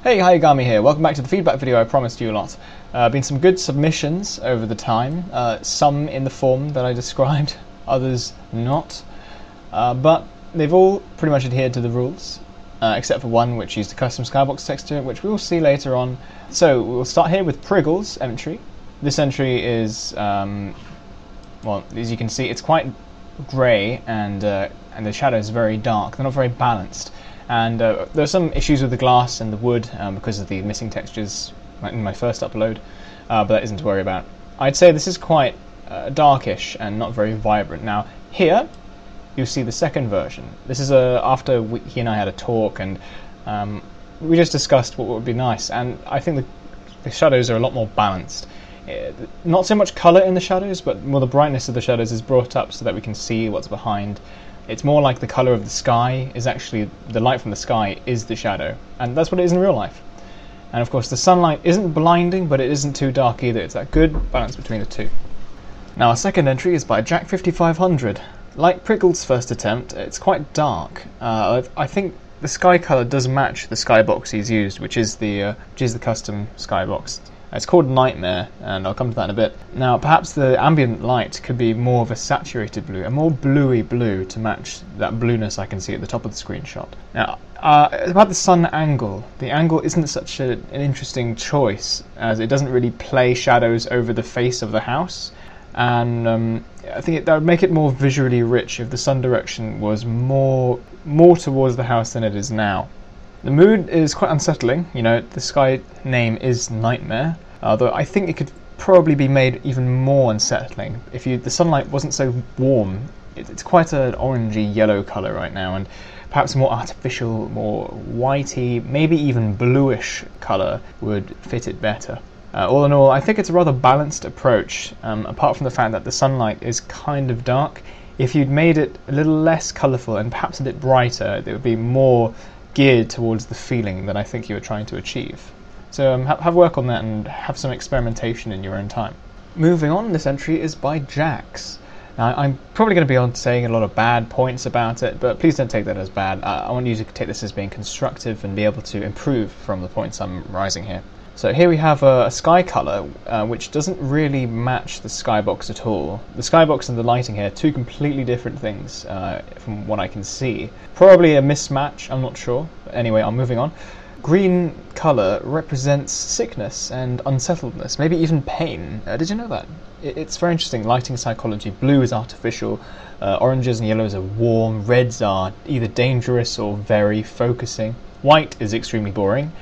Hey, Hayagami here. Welcome back to the feedback video I promised you a lot. Been some good submissions over the time, some in the form that I described, others not. But they've all pretty much adhered to the rules, except for one which used a custom skybox texture, which we will see later on. So we'll start here with Prickle's entry. This entry is, well, as you can see, it's quite grey and the shadow is very dark. They're not very balanced. And there are some issues with the glass and the wood because of the missing textures in my first upload, but that isn't to worry about. I'd say this is quite darkish and not very vibrant. Now here you'll see the second version. This is after he and I had a talk, and we just discussed what would be nice, and I think the shadows are a lot more balanced. Not so much colour in the shadows, but more the brightness of the shadows is brought up so that we can see what's behind. It's more like the colour of the sky is actually, the light from the sky is the shadow, and that's what it is in real life. And of course the sunlight isn't blinding, but it isn't too dark either. It's that good balance between the two. Now our second entry is by Jack5500. Like Prickle's first attempt, it's quite dark. I think the sky colour does match the skybox he's used, which is the custom skybox. It's called Nightmare, and I'll come to that in a bit. Now, perhaps the ambient light could be more of a saturated blue, a more bluey blue to match that blueness I can see at the top of the screenshot. Now, about the sun angle, the angle isn't such an interesting choice, as it doesn't really play shadows over the face of the house, and I think that would make it more visually rich if the sun direction was more towards the house than it is now. The mood is quite unsettling. You know, the sky name is Nightmare, although I think it could probably be made even more unsettling if the sunlight wasn't so warm. It's quite an orangey yellow colour right now, and perhaps a more artificial, more whitey, maybe even bluish colour would fit it better. All in all, I think it's a rather balanced approach, apart from the fact that the sunlight is kind of dark. If you'd made it a little less colourful and perhaps a bit brighter, it would be more geared towards the feeling that I think you were trying to achieve. So have work on that and have some experimentation in your own time. Moving on, this entry is by Jax. Now, I'm probably going to be on saying a lot of bad points about it, but please don't take that as bad. I want you to take this as being constructive and be able to improve from the points I'm rising here. So here we have a sky colour which doesn't really match the skybox at all. The skybox and the lighting here are two completely different things from what I can see. Probably a mismatch, I'm not sure. But anyway, I'm moving on. Green colour represents sickness and unsettledness, maybe even pain. Did you know that? It's very interesting, lighting psychology. Blue is artificial, oranges and yellows are warm, reds are either dangerous or very focusing. White is extremely boring.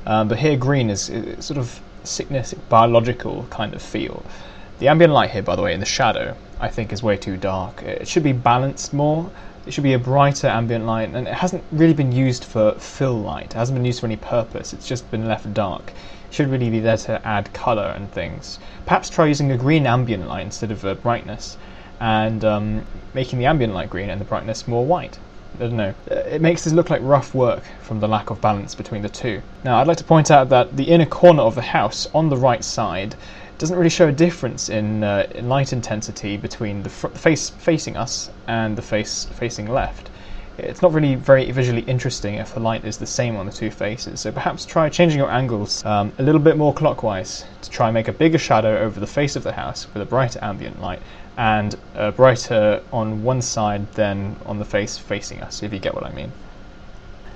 But here green is sort of sickness, biological kind of feel. The ambient light here, by the way, in the shadow, I think is way too dark. It should be balanced more. It should be a brighter ambient light, and it hasn't really been used for fill light. It hasn't been used for any purpose. It's just been left dark. It should really be there to add colour and things. Perhaps try using a green ambient light instead of brightness, and making the ambient light green and the brightness more white. I don't know. It makes this look like rough work from the lack of balance between the two. Now, I'd like to point out that the inner corner of the house on the right side doesn't really show a difference in light intensity between the face facing us and the face facing left. It's not really very visually interesting if the light is the same on the two faces, so perhaps try changing your angles a little bit more clockwise to try and make a bigger shadow over the face of the house with a brighter ambient light, and brighter on one side than on the face facing us, if you get what I mean.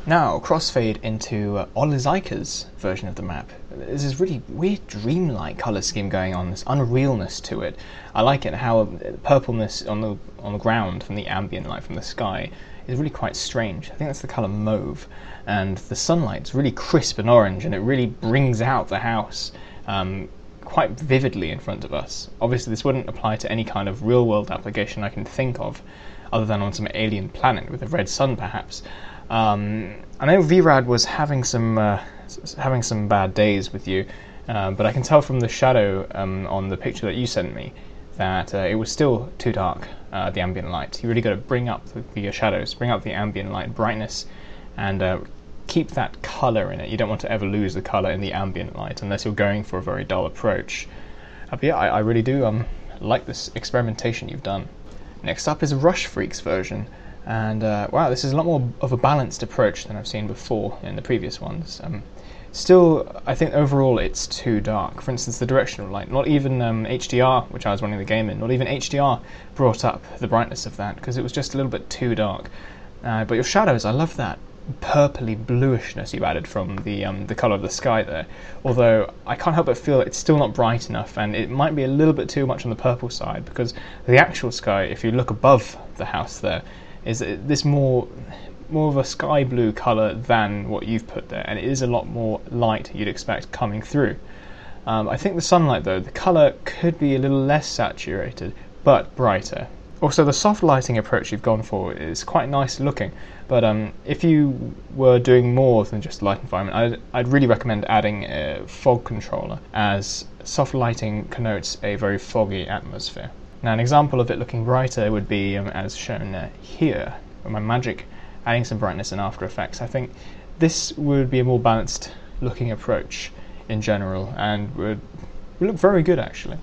Now, crossfade into Olizaika's version of the map. There's this really weird dreamlike colour scheme going on, this unrealness to it. I like it, how purpleness on the ground from the ambient light from the sky is really quite strange. I think that's the colour mauve, and the sunlight's really crisp and orange, and it really brings out the house quite vividly in front of us. Obviously this wouldn't apply to any kind of real-world application I can think of, other than on some alien planet with a red sun perhaps. I know VRAD was having some bad days with you, but I can tell from the shadow on the picture that you sent me that it was still too dark, the ambient light. You really got to bring up the shadows, bring up the ambient light brightness, and keep that colour in it. You don't want to ever lose the colour in the ambient light unless you're going for a very dull approach. But yeah, I really do like this experimentation you've done. Next up is Rush Freak's version. And wow, this is a lot more of a balanced approach than I've seen before in the previous ones. Still, I think overall it's too dark. For instance, the directional light, not even HDR, which I was running the game in, not even HDR brought up the brightness of that, because it was just a little bit too dark. But your shadows, I love that purpley bluishness you added from the colour of the sky there. Although I can't help but feel it's still not bright enough, and it might be a little bit too much on the purple side, because the actual sky, if you look above the house there, is this more of a sky blue colour than what you've put there, and it is a lot more light you'd expect coming through. I think the sunlight though, the colour could be a little less saturated, but brighter. Also, the soft lighting approach you've gone for is quite nice looking, but if you were doing more than just light environment, I'd really recommend adding a fog controller, as soft lighting connotes a very foggy atmosphere. Now, an example of it looking brighter would be as shown here, with my magic adding some brightness in After Effects. I think this would be a more balanced looking approach in general, and would look very good actually.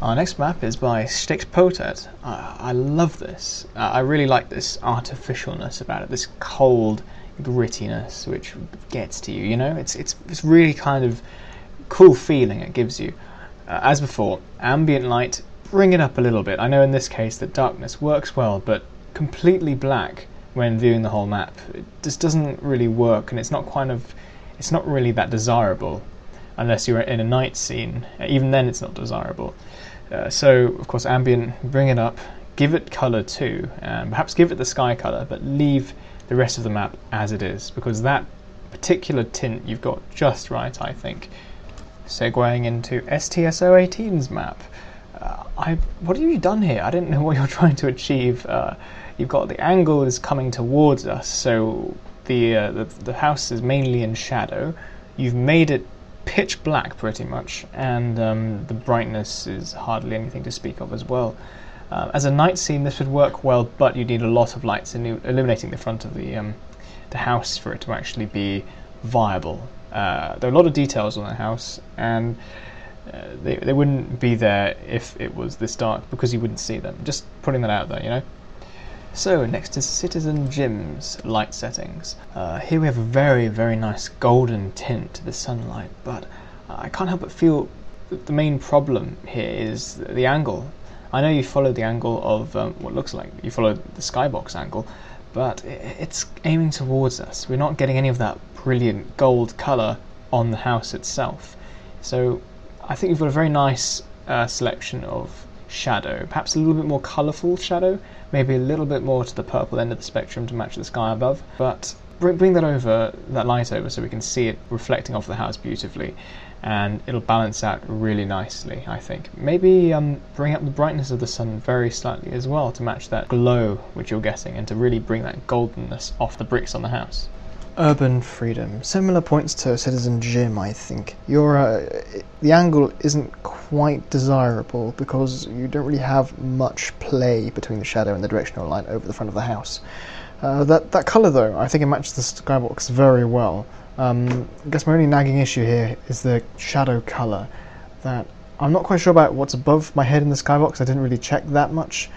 Our next map is by Stickpotet. I love this. I really like this artificialness about it, this cold grittiness which gets to you, you know? It's really kind of cool feeling it gives you. As before, ambient light, bring it up a little bit. I know in this case that darkness works well, but completely black when viewing the whole map, it just doesn't really work, and it's not really that desirable unless you're in a night scene. Even then it's not desirable. So of course ambient, bring it up, give it colour too, and perhaps give it the sky colour, but leave the rest of the map as it is, because that particular tint you've got just right, I think. Segueing into STSO18's map. What have you done here? I didn't know what you're trying to achieve. You've got the angle is coming towards us, so the house is mainly in shadow. You've made it pitch black pretty much, and the brightness is hardly anything to speak of as well. As a night scene this would work well, but you need a lot of lights illuminating the front of the house for it to actually be viable. There are a lot of details on the house, and they wouldn't be there if it was this dark, because you wouldn't see them. Just putting that out there, you know. So next is Citizen Jim's light settings. Here we have a very, very nice golden tint to the sunlight, but I can't help but feel that the main problem here is the angle. I know you follow the angle of what looks like you follow the skybox angle, but it's aiming towards us. We're not getting any of that brilliant gold colour on the house itself. So I think you've got a very nice selection of shadow, perhaps a little bit more colourful shadow, maybe a little bit more to the purple end of the spectrum to match the sky above, but bring that light over so we can see it reflecting off the house beautifully, and it'll balance out really nicely, I think. Maybe bring up the brightness of the sun very slightly as well to match that glow which you're getting, and to really bring that goldenness off the bricks on the house. Urban Freedom. Similar points to Citizen Jim, I think. The angle isn't quite desirable because you don't really have much play between the shadow and the directional light over the front of the house. That colour though, I think it matches the skybox very well. I guess my only nagging issue here is the shadow colour. That I'm not quite sure about what's above my head in the skybox. I didn't really check that much.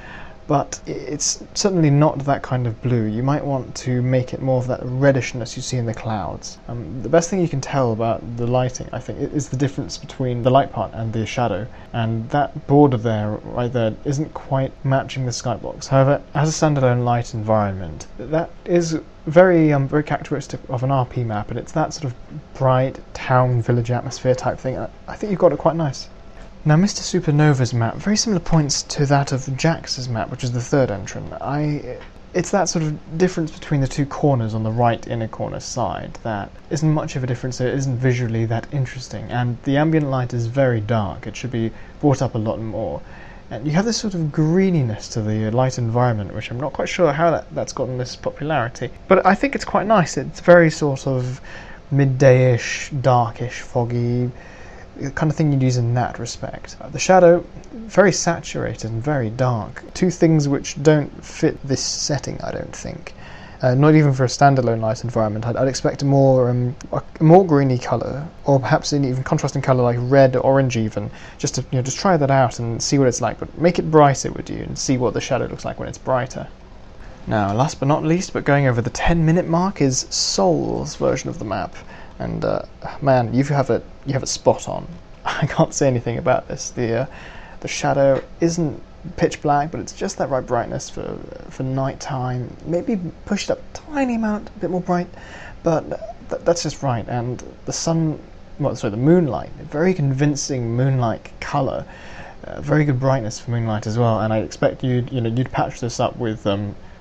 But it's certainly not that kind of blue. You might want to make it more of that reddishness you see in the clouds. The best thing you can tell about the lighting, I think, is the difference between the light part and the shadow. And that border there, right there, isn't quite matching the skybox. However, as a standalone light environment, that is very characteristic of an RP map, and it's that sort of bright town, village atmosphere type thing. I think you've got it quite nice. Now, Mr. Supernova's map, very similar points to that of Jax's map, which is the third entrant. It's that sort of difference between the two corners on the right inner corner side that isn't much of a difference, so it isn't visually that interesting, and the ambient light is very dark. It should be brought up a lot more. And you have this sort of greeniness to the light environment, which I'm not quite sure how that's gotten this popularity, but I think it's quite nice. It's very sort of midday-ish, darkish, foggy, the kind of thing you'd use in that respect. The shadow, very saturated and very dark. Two things which don't fit this setting, I don't think. Not even for a standalone light environment. I'd expect a more greeny colour, or perhaps an even contrasting colour like red, orange even, just to just try that out and see what it's like. But make it brighter, would you, and see what the shadow looks like when it's brighter. Now, last but not least, but going over the 10-minute mark, is Soul's version of the map. And man, you have it spot on. I can't say anything about this. The shadow isn't pitch black, but it's just that right brightness for night time. Maybe push it up a tiny amount, a bit more bright, but that's just right. And the moonlight, a very convincing moonlight color, very good brightness for moonlight as well. And I expect you'd patch this up with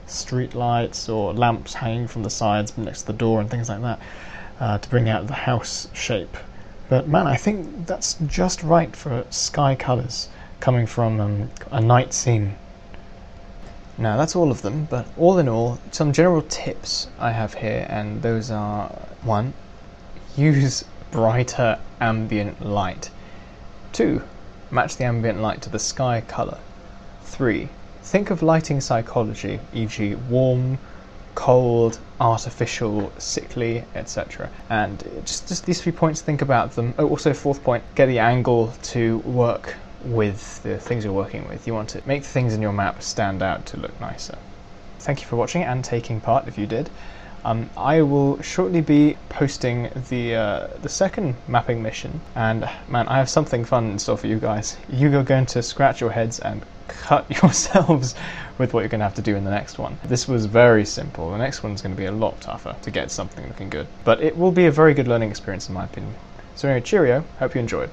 street lights or lamps hanging from the sides next to the door and things like that to bring out the house shape. But man, I think that's just right for sky colors coming from a night scene. Now that's all of them, but all in all, some general tips I have here, and those are: 1. Use brighter ambient light. 2. Match the ambient light to the sky color. 3. Think of lighting psychology, e.g. warm, cold, artificial, sickly, etc. And just these 3 points, think about them. Oh, also 4th point, get the angle to work with the things you're working with. You want to make the things in your map stand out to look nicer. Thank you for watching and taking part if you did. I will shortly be posting the second mapping mission, and man, I have something fun in store for you guys. You are going to scratch your heads and cut yourselves with what you're going to have to do in the next one. This was very simple. The next one's going to be a lot tougher to get something looking good, but it will be a very good learning experience in my opinion. So anyway, cheerio, hope you enjoyed.